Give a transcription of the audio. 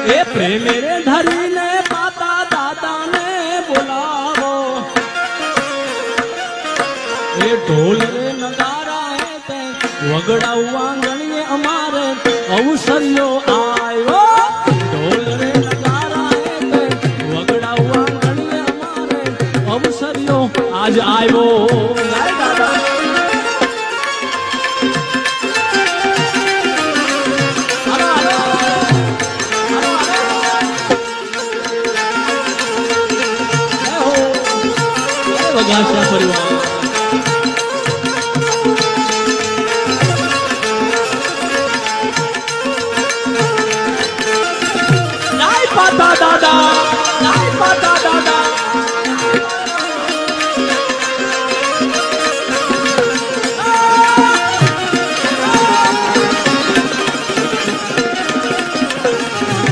એ પ્રેમે ધરીને પાતા દાદાને બોલાવો એ ઢોલ રે નગારા હે તે વગડાવવા ગણીએ અમારે અવસર્યો આવ્યો ઢોલ રે નગારા હે તે વગડાવવા ગણીએ અમારે અવસર્યો આજ આવ્યો દાદા વગાસ્યા પરિવાર પાતા દાદા પાતા